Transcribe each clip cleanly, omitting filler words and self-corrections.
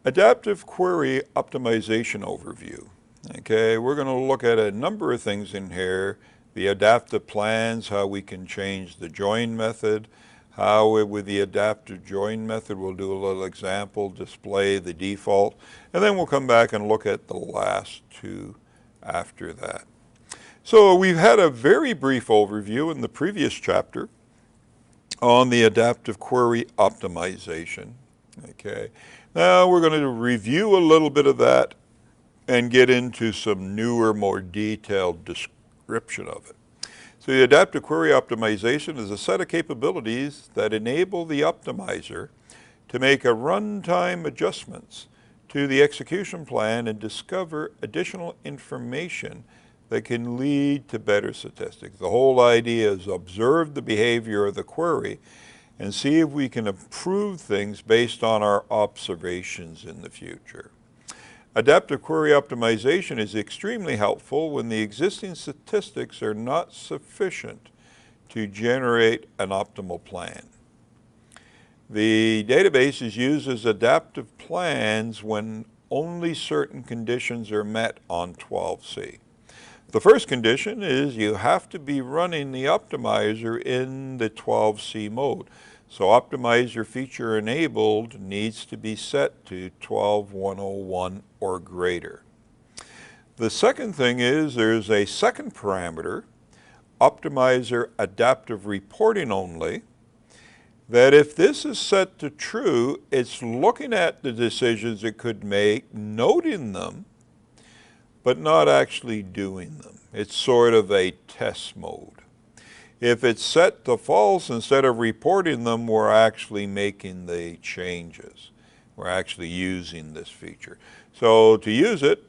Adaptive query optimization overview. Okay, we're going to look at a number of things in here. The adaptive plans, how we can change the join method, how with the adaptive join method we'll do a little example, display the default, and then we'll come back and look at the last two after that. So we've had a very brief overview in the previous chapter on the adaptive query optimization. Okay, now we're going to review a little bit of that and get into some newer, more detailed description of it. So the adaptive query optimization is a set of capabilities that enable the optimizer to make a runtime adjustments to the execution plan and discover additional information that can lead to better statistics. The whole idea is observe the behavior of the query and see if we can improve things based on our observations in the future. Adaptive query optimization is extremely helpful when the existing statistics are not sufficient to generate an optimal plan. The database is used as adaptive plans when only certain conditions are met on 12C. The first condition is you have to be running the optimizer in the 12C mode. So optimizer feature enabled needs to be set to 12.101 or greater. The second thing is there's a second parameter, optimizer adaptive reporting only, that if this is set to true, it's looking at the decisions it could make, noting them, but not actually doing them. It's sort of a test mode. If it's set to false, instead of reporting them, we're actually making the changes. We're actually using this feature. So to use it,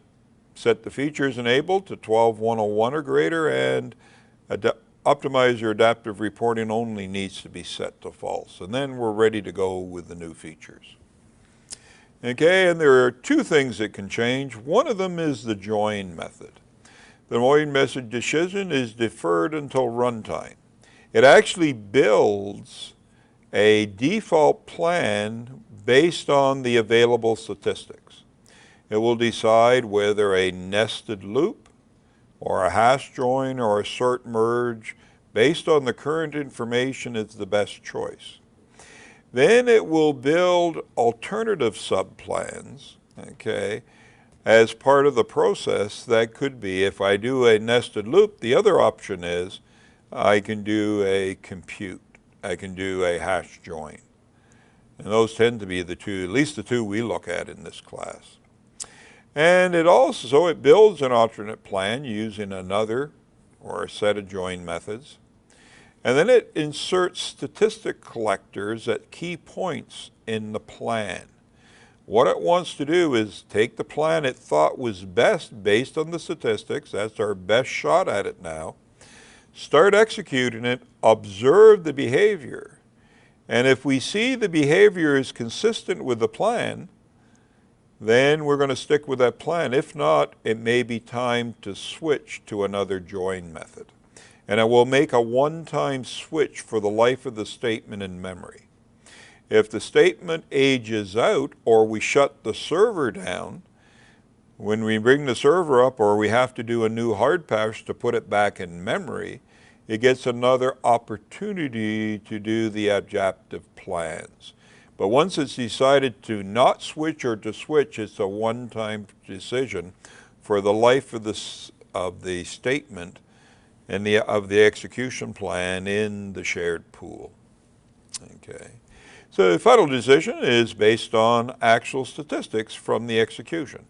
set the features enabled to 12.101 or greater, and optimizer adaptive reporting only needs to be set to false. And then we're ready to go with the new features. Okay, and there are two things that can change. One of them is the join method. The join method decision is deferred until runtime. It actually builds a default plan based on the available statistics. It will decide whether a nested loop or a hash join or a sort merge based on the current information is the best choice. Then it will build alternative subplans, okay, as part of the process. That could be, if I do a nested loop, the other option is I can do a compute. I can do a hash join. And those tend to be the two, at least the two we look at in this class. And it builds an alternate plan using another or a set of join methods. And then it inserts statistic collectors at key points in the plan. What it wants to do is take the plan it thought was best based on the statistics, that's our best shot at it now, start executing it, observe the behavior, and if we see the behavior is consistent with the plan, then we're going to stick with that plan. If not, it may be time to switch to another join method. And it will make a one-time switch for the life of the statement in memory. If the statement ages out or we shut the server down, when we bring the server up or we have to do a new hard pass to put it back in memory, it gets another opportunity to do the adaptive plans. But once it's decided to not switch or to switch, it's a one-time decision for the life of the statement and of the execution plan in the shared pool. Okay. So the final decision is based on actual statistics from the execution.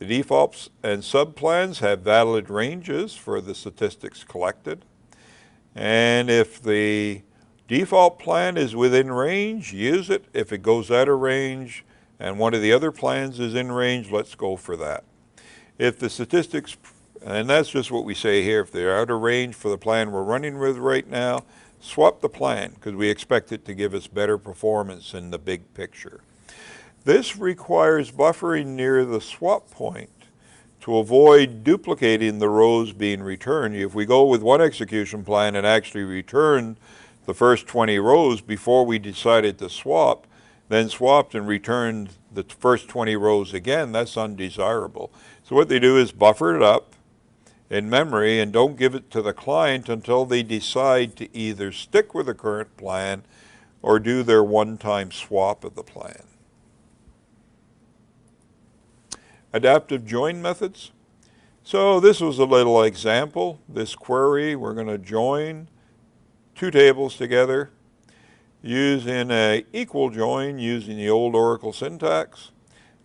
The defaults and subplans have valid ranges for the statistics collected. And if the default plan is within range, use it. If it goes out of range and one of the other plans is in range, let's go for that. If the statistics, and that's just what we say here, if they're out of range for the plan we're running with right now, swap the plan because we expect it to give us better performance in the big picture. This requires buffering near the swap point to avoid duplicating the rows being returned. If we go with one execution plan and actually return the first 20 rows before we decided to swap, then swapped and returned the first 20 rows again, that's undesirable. So what they do is buffer it up in memory and don't give it to the client until they decide to either stick with the current plan or do their one-time swap of the plan. Adaptive join methods. So this was a little example. This query, we're going to join two tables together using an equal join using the old Oracle syntax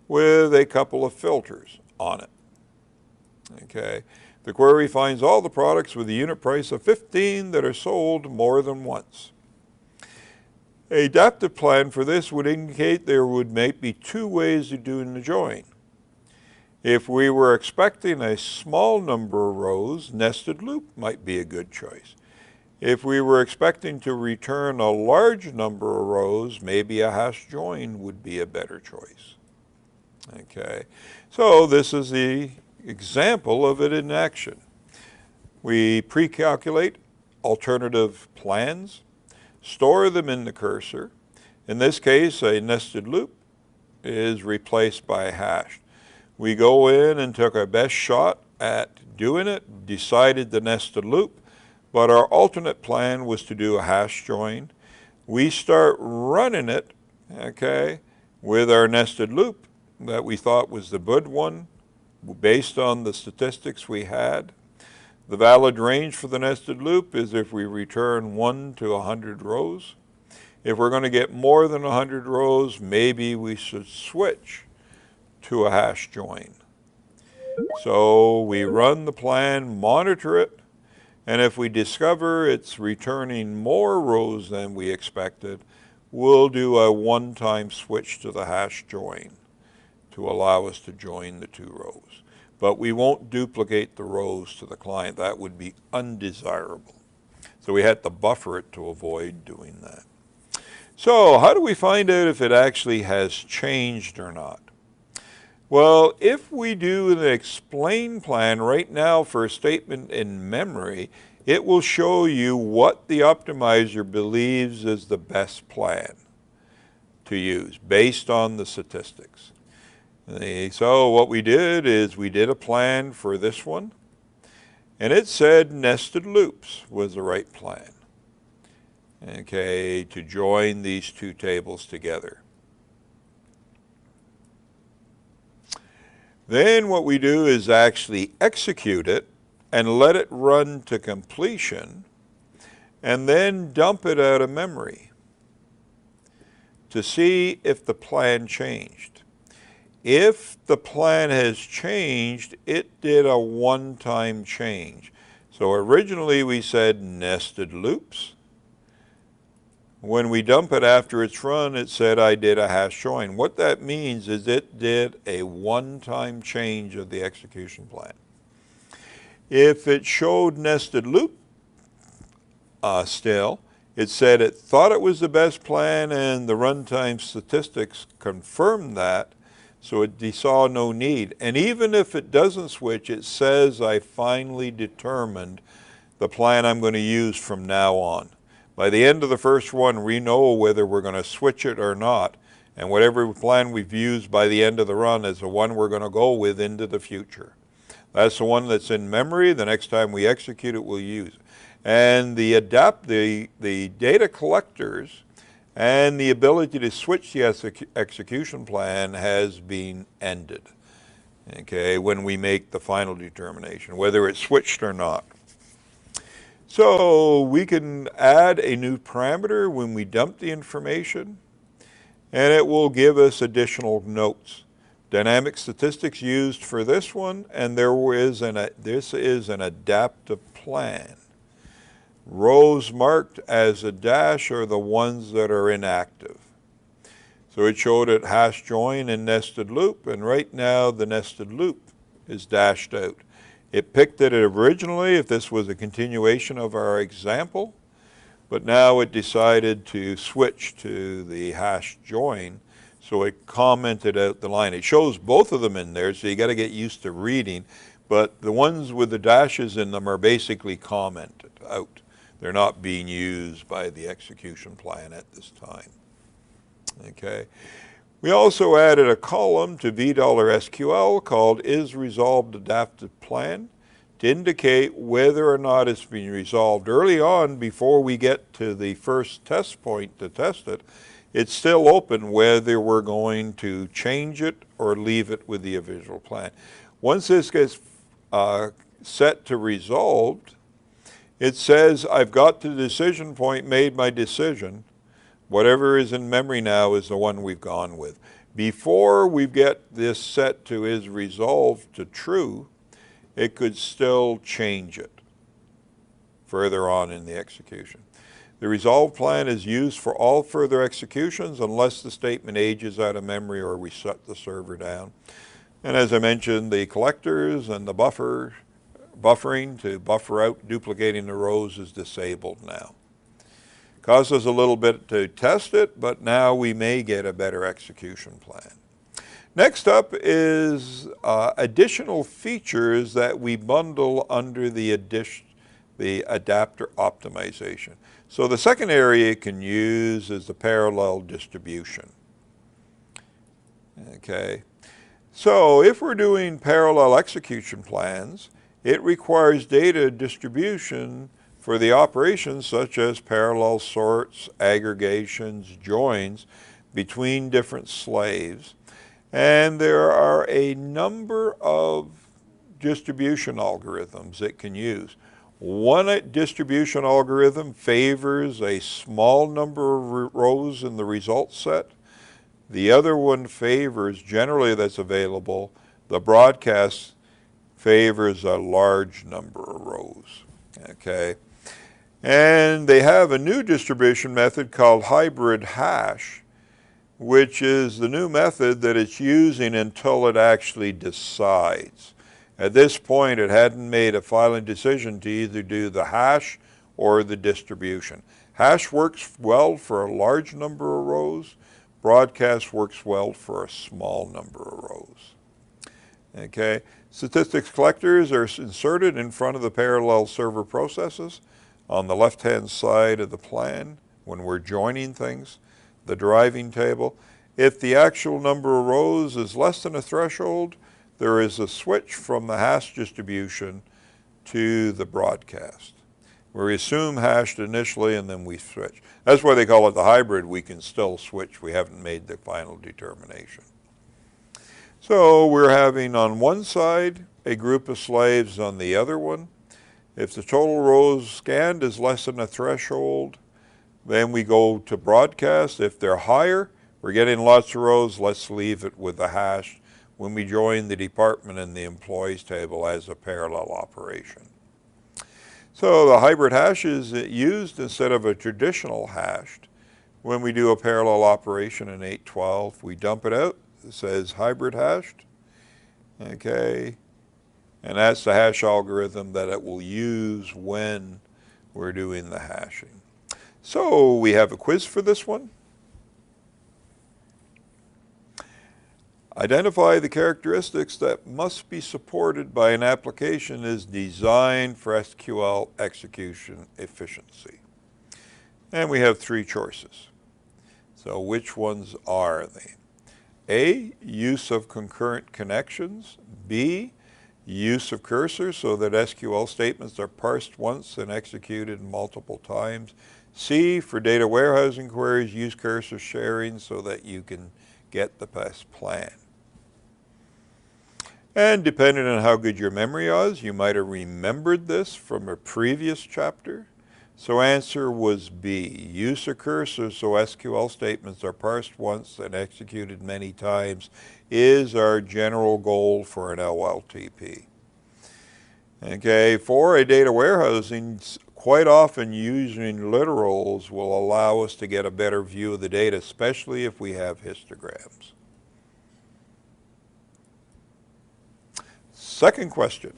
with a couple of filters on it. Okay. The query finds all the products with a unit price of 15 that are sold more than once. An adaptive plan for this would indicate there would be two ways of doing the join. If we were expecting a small number of rows, nested loop might be a good choice. If we were expecting to return a large number of rows, maybe a hash join would be a better choice. Okay, so this is the example of it in action. We pre-calculate alternative plans, store them in the cursor. In this case, a nested loop is replaced by a hash. We go in and took our best shot at doing it, decided the nested loop, but our alternate plan was to do a hash join. We start running it, okay, with our nested loop that we thought was the good one based on the statistics we had. The valid range for the nested loop is if we return 1 to 100 rows. If we're going to get more than 100 rows, maybe we should switch to a hash join. So we run the plan, monitor it, and if we discover it's returning more rows than we expected, we'll do a one-time switch to the hash join to allow us to join the two rows. But we won't duplicate the rows to the client. That would be undesirable. So we had to buffer it to avoid doing that. So how do we find out if it actually has changed or not? Well, if we do an explain plan right now for a statement in memory, it will show you what the optimizer believes is the best plan to use based on the statistics. So what we did is we did a plan for this one, and it said nested loops was the right plan, okay, to join these two tables together. Then what we do is actually execute it and let it run to completion and then dump it out of memory to see if the plan changed. If the plan has changed, it did a one-time change. So originally we said nested loops. When we dump it after it's run, it said I did a hash join. What that means is it did a one-time change of the execution plan. If it showed nested loop still, it said it thought it was the best plan and the runtime statistics confirmed that, so it saw no need. And even if it doesn't switch, it says I finally determined the plan I'm going to use from now on. By the end of the first one, we know whether we're going to switch it or not, and whatever plan we've used by the end of the run is the one we're going to go with into the future. That's the one that's in memory. The next time we execute it, we'll use it. And the data collectors and the ability to switch the execution plan has been ended, okay, when we make the final determination, whether it's switched or not. So we can add a new parameter when we dump the information, and it will give us additional notes. Dynamic statistics used for this one, and this is an adaptive plan. Rows marked as a dash are the ones that are inactive. So it showed it hash join and nested loop, and right now the nested loop is dashed out. It picked it originally if this was a continuation of our example, but now it decided to switch to the hash join, so it commented out the line. It shows both of them in there, so you got to get used to reading, but the ones with the dashes in them are basically commented out. They're not being used by the execution plan at this time. Okay. We also added a column to $SQL called isResolvedAdaptivePlan to indicate whether or not it's been resolved. Early on, before we get to the first test point to test it, it's still open whether we're going to change it or leave it with the original plan. Once this gets set to resolved, it says I've got to the decision point, made my decision. Whatever is in memory now is the one we've gone with. Before we get this set to is resolved to true, it could still change it further on in the execution. The resolve plan is used for all further executions unless the statement ages out of memory or we shut the server down. And as I mentioned, the collectors and the buffering to buffer out duplicating the rows is disabled now. Cost us a little bit to test it, but now we may get a better execution plan. Next up is additional features that we bundle under the adapter optimization. So the second area you can use is the parallel distribution. Okay. So if we're doing parallel execution plans, it requires data distribution for the operations such as parallel sorts, aggregations, joins between different slaves. And there are a number of distribution algorithms it can use. One distribution algorithm favors a small number of rows in the result set. The other one favors, generally that's available, the broadcast favors a large number of rows. Okay. And they have a new distribution method called hybrid hash, which is the new method that it's using until it actually decides. At this point, it hadn't made a filing decision to either do the hash or the distribution. Hash works well for a large number of rows. Broadcast works well for a small number of rows. Okay. Statistics collectors are inserted in front of the parallel server processes on the left-hand side of the plan when we're joining things, the deriving table. If the actual number of rows is less than a threshold, there is a switch from the hash distribution to the broadcast, where we assume hashed initially and then we switch. That's why they call it the hybrid. We can still switch. We haven't made the final determination. So we're having on one side a group of slaves, on the other one. If the total rows scanned is less than a threshold, then we go to broadcast. If they're higher, we're getting lots of rows, let's leave it with the hash when we join the department and the employees table as a parallel operation. So the hybrid hash is used instead of a traditional hashed. When we do a parallel operation in 812, we dump it out. It says hybrid hashed. Okay. And that's the hash algorithm that it will use when we're doing the hashing. So we have a quiz for this one. Identify the characteristics that must be supported by an application is designed for SQL execution efficiency. And we have three choices. So which ones are they? A, use of concurrent connections. B, use of cursors so that SQL statements are parsed once and executed multiple times. C, for data warehousing queries, use cursor sharing so that you can get the best plan. And depending on how good your memory is, you might have remembered this from a previous chapter. So answer was B, use of cursor so SQL statements are parsed once and executed many times is our general goal for an OLTP. Okay, for a data warehousing, quite often using literals will allow us to get a better view of the data, especially if we have histograms. Second question.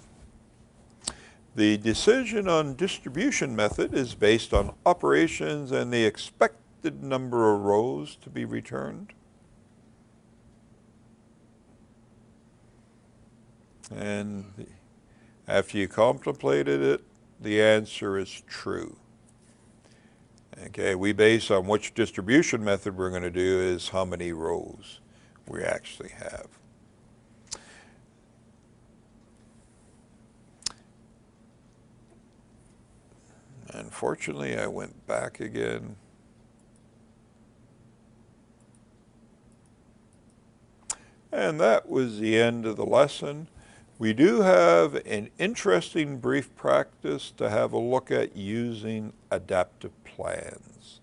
The decision on distribution method is based on operations and the expected number of rows to be returned. And after you contemplated it, the answer is true. Okay, we base on which distribution method we're going to do is how many rows we actually have. Unfortunately, I went back again. And that was the end of the lesson. We do have an interesting brief practice to have a look at using adaptive plans.